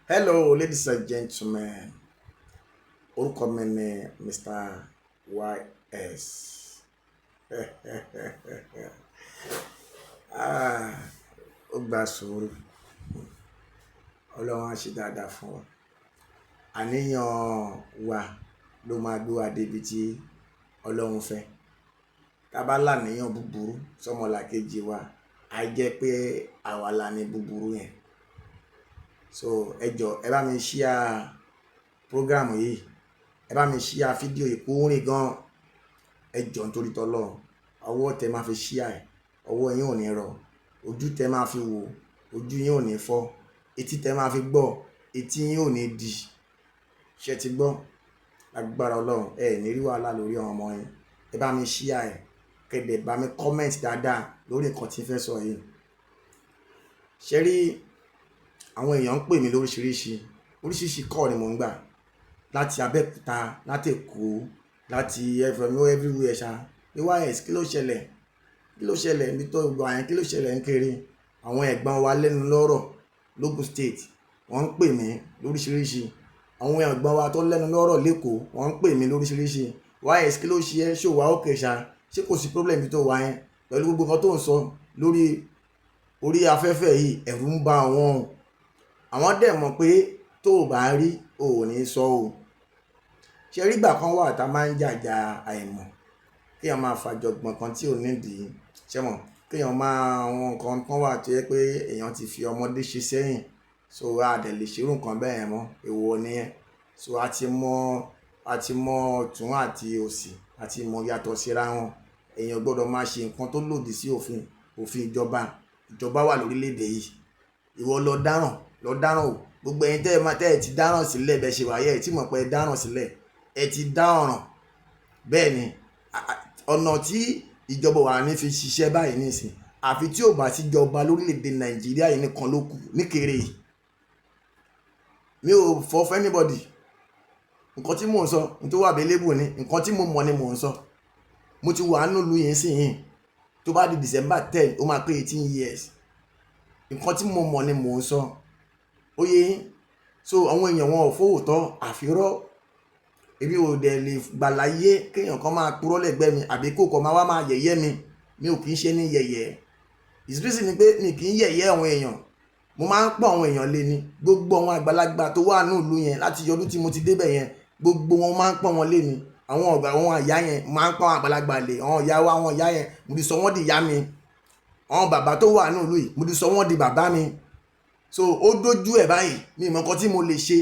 Hello, ladies and gentlemen. Orúkọ mi ni Mr. YS. Ah, ó gba sùúrù. Ọlọ́run á ṣe dáadáa fún wa. Àníyàn wa ló máa gbé wa débi tí Ọlọ́run fẹ́. Tá bá láníyàn búburú sọ́mọlàkejì wa, á jẹ́ pé àwa la ní búburú yẹn. So ẹ jọ̀ọ́ ẹ bá mi share program yìí, ẹ bá mi share fídíò yìí kó rìn gan. Ẹ jọ̀ọ́ nítorí t'Ọlọ́run, ọwọ́ tẹ máa fi share ẹ̀, ọwọ́ yín ò ní rọ, ojú tẹ máa fi wò, ojú yín ò ní fọ́, etí tẹ máa fi gbọ́, etí yín ò ní di. Ṣé ti gbọ́? Agbára Ọlọ́run ẹ ní rí wàhálà lórí àwọn ọmọ yín. Ẹ bá mi share ẹ̀, kẹ́dẹ̀ bá mi comment dáadáa lórí nǹkan tí n fẹ́ sọ yìí. Ṣé rí àwọn èèyàn ń pè mí oríṣiríṣi call ni mò ń gbà láti Abẹ́òkúta, láti Èkó, láti everywhere ṣá. YS kí ló ṣẹlẹ̀? Kí ló ṣẹlẹ̀ níbi tó gbọ́ àyàn? Kí ló ṣẹlẹ̀ ń kiri? Àwọn ẹ̀gbọ́n wa lẹ́nu lọ́rọ̀ l'Ogun State wọ́n ń pè mí lóríṣiríṣi. Àwọn ẹ̀gbọ́n wa tó lẹ́nu lọ́rọ̀ l'Ékòó wọ́n ń pè mí lóríṣiríṣi. YS kí ló ṣe ẹ́? Ṣé wà okay ṣá? Ṣé kò sí problem bí tó wà yẹn? Pẹ̀lú gbogbo nǹkan tó ń sọ lórí afẹ́fẹ́ yìí, ẹ̀rù ń ba àwọn dẹ̀ mọ̀ pé tó o bá rí o ò ní sọ o. Ṣé rí ìgbà kan wà tá máa ń jàjà àìmọ̀, kéèyàn máa fàjọgbọ̀n kan tí ò nídìí. Ṣé mọ̀? Kéèyàn máa àwọn nǹkan kan wà tó yẹ pé èèyàn ti fi ọmọdé ṣe sẹ́yìn, so a dẹ̀ lè ṣerú nǹkan bẹ́ẹ̀ yẹn mọ́, èèwọ̀ nìyẹn. So a ti mọ ọ̀tún àti òsì, a ti mọ yàtọ̀ síra wọn. Èèyàn gbọ́dọ̀ máa ṣe nǹkan tó lòdì sí òfin ìjọba wà lórílẹ̀‐èdè yìí. Ìwọ lọ dáràn o. Gbogbo ẹ̀yin tẹ́ ẹ ti dáràn sílẹ̀ bẹ́ẹ̀ ṣe wáyé ẹ tí mọ̀ pé ẹ dáràn sílẹ̀, ẹ ti dá ọ̀ràn. Bẹ́ẹ̀ ni ọ̀nà tí ìjọba wà ní fi ṣiṣẹ́ báyìí nísìn, àfi tí ò bá sí ìjọba lórílẹ̀‐èdè Nàìjíríà yìí nìkan ló kù níkéré yìí. Mi ò fọ́ fún anybody. Nǹkan tí mò ń sọ ní tó wà available ni, nǹkan tí mo mọ̀ ni mò ń sọ. Mo ti wà nínú ìlú yẹn sí yìí, tó bá di December 10 ó máa pé 18 years. Nǹkan tí mo mọ̀ ni mò ń sọ. Ó yé yín. So àwọn èèyàn wọn ò fòótọ́ àfirọ́. Èmi ò dẹ̀ lè gbàláyé kéèyàn kan máa purọ́ lẹ́gbẹ̀ẹ́ mi àbí kó kàn máa yẹ̀yẹ́ mi. Mi ò kì í ṣe ní yẹ̀yẹ́. It's reason ni pé mi kì í yẹ̀yẹ́ àwọn èèyàn. Mo máa ń pọ̀ àwọn èèyàn lé ní. Gbogbo àwọn àgbàlagbà tó wà nínú ìlú yẹn láti ọdún tí mo ti débẹ̀ yẹn, gbogbo wọn máa ń pọ̀ wọn lé ní. Àwọn ọ̀gá àwọn ìyá yẹn máa ń pọ̀ àwọn àgbàlagbà lé. Àwọn ìyá wa àwọn ìyá yẹn mo ti sọ wọ́n di ìyá mi. Àwọn bàbá tó wà nínú ìlú yìí mo ti sọ wọ́n di bàbá mi. So ó dójú ẹ̀ báyìí, mi ò mọ nǹkan tí mo lè ṣe.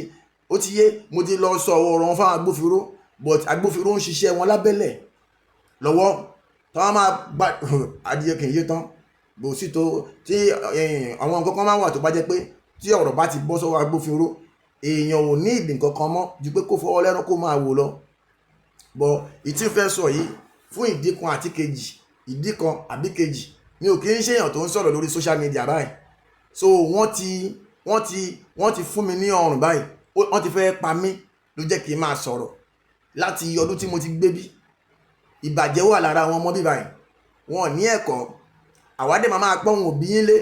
Ó ti yé, mo ti lọ sọ ọ̀rọ̀ fún agbófinró, but agbófinró ń ṣiṣẹ́ wọn lábẹ́lẹ̀ lọ́wọ́. Tí wọ́n máa bá adìyẹ kì í yé tán. Bó sì tó tí àwọn nǹkan kan máa wà tó bá jẹ́ pé tí ọ̀rọ̀ bá ti bọ́ sọ́wọ́ agbófinró, èèyàn ò ní ìdí nǹkan kan mọ́ ju pé kó fọwọ́ lẹ́rán kó máa wò lọ. But ìtí fẹ́ sọ yìí fún ìdí kan àti kejì, ìdí kan àbí kejì, mi ò kì í ṣe èèyàn tó ń sọ̀rọ̀ lórí social media báyìí. So wọ́n ti fún mi ní ọrùn báyìí, wọ́n ti fẹ́ pa mí ló jẹ́ kí n máa sọ̀rọ̀ láti ọdún tí mo ti gbé bí. Ìbàjẹ́ wà lára àwọn ọmọ bí báyìí, wọn ò ní ẹ̀kọ́. Àwádẹ́ máa pọ́n wọn òbí yín lé.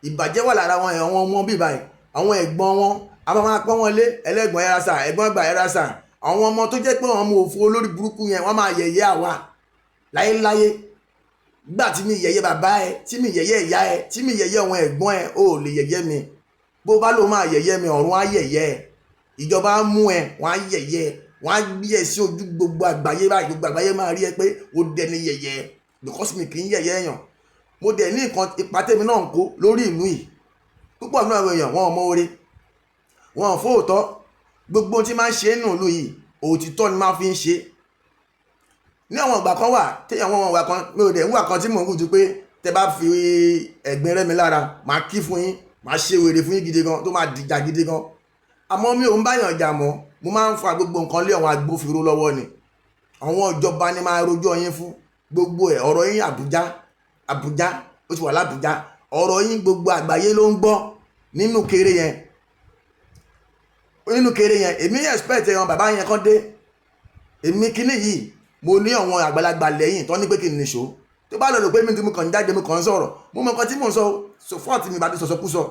Ìbàjẹ́ wà lára àwọn ọmọ bí báyìí, àwọn ẹ̀gbọ́n wọn a máa pọ́n wọn lé. Ẹlẹ́gbọ̀n ẹ̀rá sà, ẹ̀gbọ́n ẹ̀gbà ẹ̀rá sà. Àwọn ọmọ tó jẹ́ pé àwọn ọmọ òfo olórí burúkú yẹn wọ́n máa yẹ̀yẹ́ àwa láyéláyé. Gbà tí mi yẹ̀yẹ́ bàbá ẹ, tí mi yẹ̀yẹ́ ìyá ẹ, tí mi yẹ̀yẹ́ àwọn ẹ̀gbọ́n ẹ, o ò lè yẹ̀yẹ́ mi. Bó bá ló máa yẹ̀yẹ́ mi, ọ̀run á yẹ̀yẹ́ ẹ. Ìjọba á mú ẹ, wọ́n á yẹ̀yẹ́ ẹ, wọ́n á gbé ẹ sí ojú gbogbo àgbáyé báyìí. Gbogbo àgbáyé máa rí ẹ pé ó dẹni yẹ̀yẹ́ because mi kì í yẹ̀yẹ́ èèyàn. Mo dẹ̀ ní nǹkan ipa tèmi náà ń kó lórí ìlú yìí. Púpọ̀ nínú àwọn èèyàn wọn ò mọ oore, wọn ò fòótọ́. Gbogbo tí máa ń ṣe nínú ìlú yìí òtítọ́ ni máa fi ń ṣe. Ní àwọn ìgbà kan wà téèyàn wọn wà kan, mi ò dẹ̀ ń wà kan tí mò ń kú ju pé tẹ bá fi ẹ̀gbin rẹ́ mi lára, màá kí fún yín, màá ṣe wèrè fún yín gidi gan, tó máa dìjà gidi gan. Àmọ́ mi ò ń báyàn jà mọ́, mo máa ń fa gbogbo nǹkan lé àwọn agbófinró lọ́wọ́ ni. Àwọn ìjọba ni máa rojọ́ yín fún gbogbo ẹ̀. Ọ̀rọ̀ yín Àbújá ó ti wà lábújá. Ọ̀rọ̀ yín gbogbo àgbáyé ló ń gbọ́ nínú kéré yẹn. Èmi expect àwọn bàbá yẹn kan dé. Èmi kíní yìí mo ní àwọn àgbàlagbà lẹ́yìn tó ní pé kí n nìṣó. Tó bá lọ rò pé mi tí mo kàn jáde mo kàn ń sọ̀rọ̀, mo mọ nǹkan tí mò ń sọ. So fọ́ọ̀tì mi bá ti sọ̀sọ́kúsọ.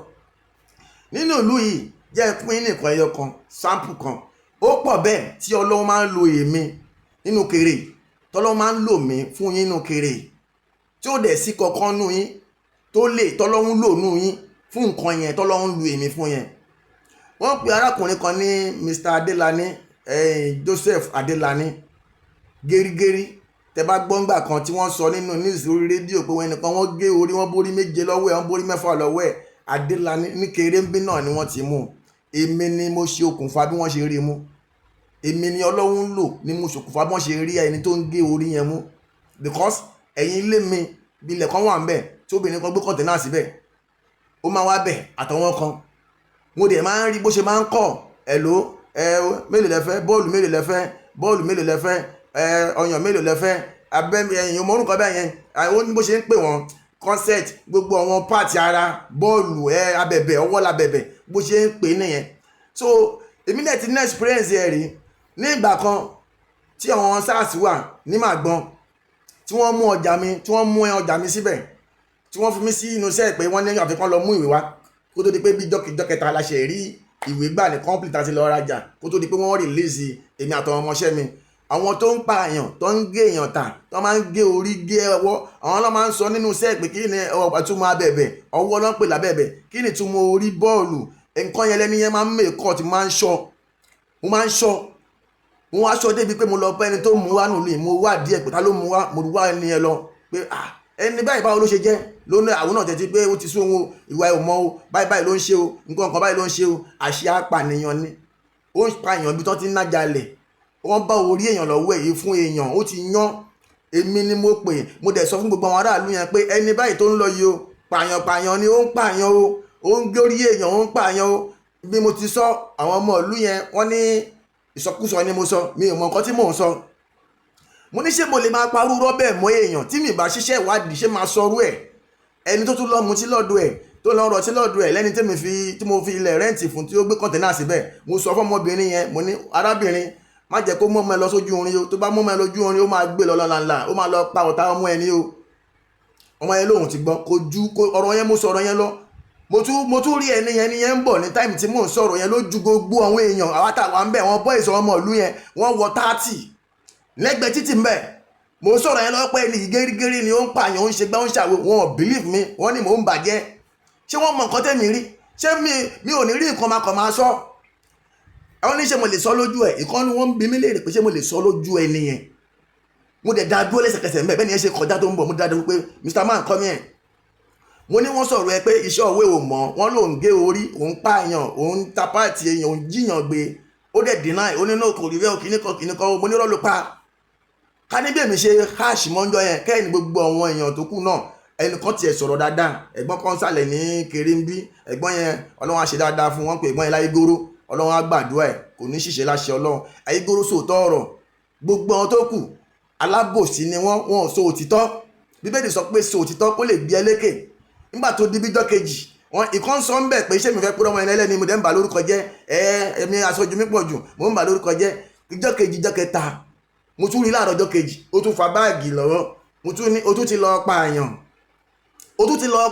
Nínú ìlú yìí jẹ́ fún yín nìkan ẹyọ kan sample kan ó pọ̀ bẹ́ẹ̀ tí Ọlọ́run máa ń lo èmi nínú kéré tọ́lọ́run máa ń lò mí fún yín nínú kéré tí ó dẹ̀ sí kankan nù yín tó lè tọ́lọ́run lò nù yín fún nǹkan yẹn tọ́lọ́run lu èmi fún yẹn. Wọ́n pe arákùnrin kan ní Mr. Adelani Joseph Adelani gẹ́rígẹ́rí tẹ bá gbọ́ngbà kan tí wọ́n sọ nínú news orí rédíò pé wọ́n nìkan wọ́n gé orí wọn borí 7 lọ́wọ́ ẹ̀ wọ́n borí 6 lọ́wọ́ ẹ̀. Adelani ní kéré ń bí náà ni wọ́n ti mú èmi ni mo ṣe okùnfà bí wọ́n ṣe rí mú èmi ni Ọlọ́run lò ní mo ṣokùnfà bí wọ́n ṣe rí ẹni tó ń gé orí yẹn mú because ẹ̀yin ilé mi bí ilẹ̀ kan wà ń bẹ̀ tí obìnrin kan gbé kọ̀ǹtẹ́nà síbẹ̀ ó máa wá bẹ̀ àtọwọ́n kan mo dẹ̀ máa ń rí bó ṣe máa ń kọ̀ ẹ̀lò mélòó lẹ́fẹ́ bọ́ọ̀lù mélòó lẹ́fẹ́ bọ́ọ̀lù mélòó lẹ́fẹ́ ọyàn mélòó lẹ́fẹ́ abẹ́ ẹ̀yìn ọmọrúkọ bẹ́ẹ̀ yẹn ó ní bó ṣe ń pè wọ́n concert gbogbo àwọn pàtì ara bọ́ọ̀lù abẹ̀bẹ̀ ọwọ́ labẹ̀bẹ̀ bó ṣe ń pè nìyẹn. So èmi náà ti ní experience ẹ̀ rí ní ìgbà kan tí àwọn SARS wà ní Màgbọ́n tí wọ́n mú ọjà mi síbẹ̀ tí wọ́n fi mí sí inú iṣẹ́ pé wọ́n ní àfikún lọ mú ìwé wá kó tó di pé bí jọ́kẹta aláṣẹ rí ìwé gbà ní complete àti lọ rajà kó tó di pé wọ́n release èmi àtàwọn ọmọọṣẹ́ mi. Àwọn tó ń pa èèyàn tó ń gé èèyàn tà tó máa ń gé orí gé ọwọ́ àwọn ló máa ń sọ nínú iṣẹ́ pé kí ni ìtumọ̀ abẹ̀bẹ̀ ọwọ́ ló ń pè lábẹ̀bẹ̀ kí ni ìtumọ̀ orí bọ́ọ̀lù nǹkan yẹn lẹ́ni yẹn máa ń mèkọ́ tí máa ń ṣọ́ mo wá ṣọ́ débi pé mo lọ bá ẹni tó mú wá nùlù mo wá díẹ̀ pé ta ló mú wá mo wá ẹni yẹn lọ pé ẹni báyìí báwo ló ṣe jẹ́ lónìí àwọn náà tẹ̀sí pé ó ti sún òun ìwà ẹ̀ mọ́ o báyìí ló ń ṣe o nǹkan kan báyìí ló ń ṣe o àṣẹ apànìyàn ni ó ń pa èèyàn bí tó ti ń nájalè wọ́n bá orí èèyàn lọ́wọ́ èyí fún èèyàn ó ti yán èmi ni mo pè mo dẹ̀ sọ fún gbogbo àwọn aráàlú yẹn pé ẹni báyìí tó ń lọ yìí o pààyàn ni ó ń pààyàn o ó ń gbórí èèyàn ó ń pààyàn o bí mo ti sọ àwọn ọmọ ìlú yẹn wọ́n ní ìsọkúsọ ni mo sọ mi ò mọ nǹkan tí mò ń sọ mo ní ṣé mo lè máa parú rọ́bẹ̀ mọ́ èèyàn tí mi bá ṣiṣẹ́ ìwádìí ṣé máa sọrú ẹ̀ ẹni tó tún lọ mutí lọ́dọ̀ ẹ̀ tó lọ rọtí lọ́dọ̀ ẹ̀ lẹ́ni tí mo fi ilẹ̀ rẹ́ǹtì fún tí ó gbé kọ̀ǹtẹ́nà síbẹ̀ mo sọ fún ọmọbìnrin yẹn mo ní arábìnrin má jẹ́ kó mọ́ ọmọ ẹ lọ sójú orin o tó bá mọ́ ọmọ ẹ lójú orin ó máa gbé lọ lọ́la ó máa lọ pa ọ̀tá ọmọ ẹ ní o ọmọ yẹn lóhùn ti gbọ́ ọ̀rọ̀ yẹn mo sọ̀rọ̀ yẹn lọ mo tún rí ẹni yẹn ń bọ̀ ní táìmù tí mò ń sọ̀rọ̀ yẹn lójú gbogbo àwọn èèyàn àwátàwà ń bẹ̀ wọ́n bọ́ ìsọ̀ ọmọ ìlú yẹn wọ́n wọ 30 lẹ́gbẹ̀ẹ́ títì ń bẹ̀ mo sọ̀rọ̀ yẹn lọ́pẹ́ ní gẹ́rígẹ́rí ni ó ń pààyàn ó ń ṣe gbá ó ń ṣàwò wọn ò believe mi wọ́n ní mò ń bàjẹ́ ṣé wọ́n mọ nǹkan tẹ́mi rí ṣé mi ò ní rí nǹkan máa sọ àwọn oníṣẹ́ mo lè sọ lójú ẹ̀ ìkànnì wọn bí mi léèrè pé ṣé mo lè sọ lójú ẹ nìyẹn mo dẹ̀ dá dúró lẹ́sẹ̀kẹsẹ̀ mbẹ́ bẹ́ẹ̀ ni ẹ ṣe kọjá tó ń bọ̀ mo dá dúró pé Mr. Man come here mo ní wọ́n sọ̀rọ̀ ẹ pé iṣẹ́ òwe ò mọ̀ wọ́n ló ń gé orí òun pààyàn òun tapáàtì èèyàn òun jíyàn gbé ó dẹ̀ deny ó nínú kò rí rẹ́ kìnnìkan mo ní rọ́ọ̀lù pa ká níbi èmi ṣe hash mọ́jọ́ yẹn kẹ́yìn gbogbo àwọn èèyàn tó kù náà ẹnìkan tiẹ̀ sọ̀rọ̀ dáadáa ẹ̀gbọ́n kan sàlẹ̀ ní kéré ń bí ẹ̀gbọ́n yẹn Ọlọ́run á ṣe dáadáa fún wọn pé ẹ̀gbọ́n yẹn láyé góró Ọlọ́run á gbàdúrà ẹ̀ kò ní ṣìṣe láṣẹ Ọlọ́run ayé góró sòótọ́ ọ̀rọ̀ gbogbo àwọn tó kù alábòsí ni wọ́n ò sọ òtítọ́ Bíbélì sọ pé sọ òtítọ́ kó lè gbé ẹ lékè nígbà tó di bíjọ́ kejì wọn ìkan sọ ń bẹ̀ pé iṣẹ́ mi fẹ́ pé ọmọ ẹni ẹlẹ́ni mo dẹ̀ ń bà lórúkọ jẹ́ ẹ̀mí aṣojú mi pọ̀ jù mo ń bà lórúkọ jẹ́ ìjọ́ kejì ìjọ́ kẹta mo tún rí láàárọ̀ ọjọ́ kejì ó tún fa báàgì lọ́wọ́ mo tún ní ó tún ti lọ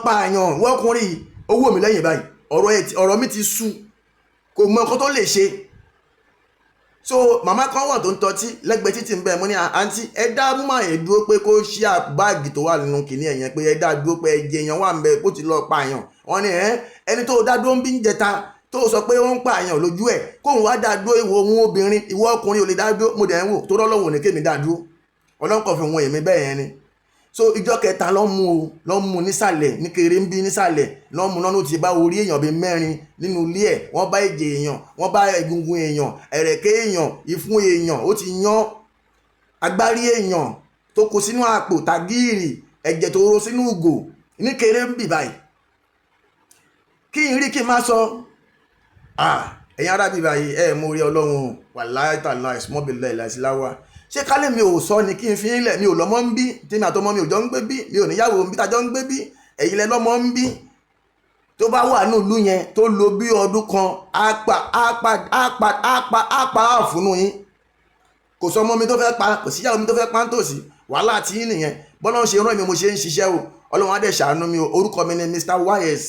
pààyàn wọ́kùnrin owó mi lẹ́yìn báyìí ọ̀rọ̀ mi ti sú kò mọ nǹkan tó lè ṣe so màmá kan wà tó ń tọ́tí lẹ́gbẹ̀ẹ́ títì ń bẹ̀ mo ní àǹtí ẹ dá múmà yẹn dúró pé kó ṣí báàgì tó wà nínú kìíní ẹ̀yẹn pé ẹ dá dúró pé ẹ̀jẹ̀ èèyàn wà ń bẹ̀ kó ti lọ pààyàn wọn ni ẹni tó dá dúró ń bí ń jẹta tó sọ pé ó ń pààyàn lójú ẹ̀ kóun wá dá dúró ìwọ ohun obìnrin ìwọ ọkùnrin ò lè dá dúró mo dẹ̀ ń wò tó rọ́lọ́wọ́ ní kémi dá dúró ọlọ́nkọ̀ fi wọn èmi bẹ́ẹ̀ yẹn ni so ìjọ kẹta lọ́ mú nísàlẹ̀ ní kéré ń bí nísàlẹ̀ lọ́ mú náà ló ti bá orí èèyàn bíi 4 nínú ilé ẹ̀ wọ́n bá ẹ̀jẹ̀ èèyàn wọ́n bá egungun èèyàn ẹ̀rẹ̀kẹ́ èèyàn ìfun èèyàn ó ti yán agbárí èèyàn tó kó sínú àpò tàgíìrì ẹ̀jẹ̀ tó ro sínú ìgò ní kéré ń bì báyìí kí n rí kí n má sọ ẹ̀yin ará bì báyìí mú rí Ọlọ́run wàláhì tàláhì ìsúmọ́bìlẹ̀ ìlàsíláwà ṣé kálẹ̀ mi ò sọ ni kí n fi ilẹ̀ mi ò lọ́mọ ń bí tèmi àtọmọ mi ò jọ ń gbé bí mi ò níyàwó ń bí tajọ́ ń gbé bí ẹ̀yin lẹ lọ́mọ ń bí tó bá wà ní ìlú yẹn tó lo bí ọdún kan á pa àfúnú yín kò sọ ọmọ mi tó fẹ́ pa kò síyàwó mi tó fẹ́ pa ń tòsí wàhálà tí yín nìyẹn bọ́lá ń ṣe rán mi mo ṣe ń ṣiṣẹ́ o Ọlọ́run á dẹ̀ ṣàánú mi o orúkọ mi ni Mr. YS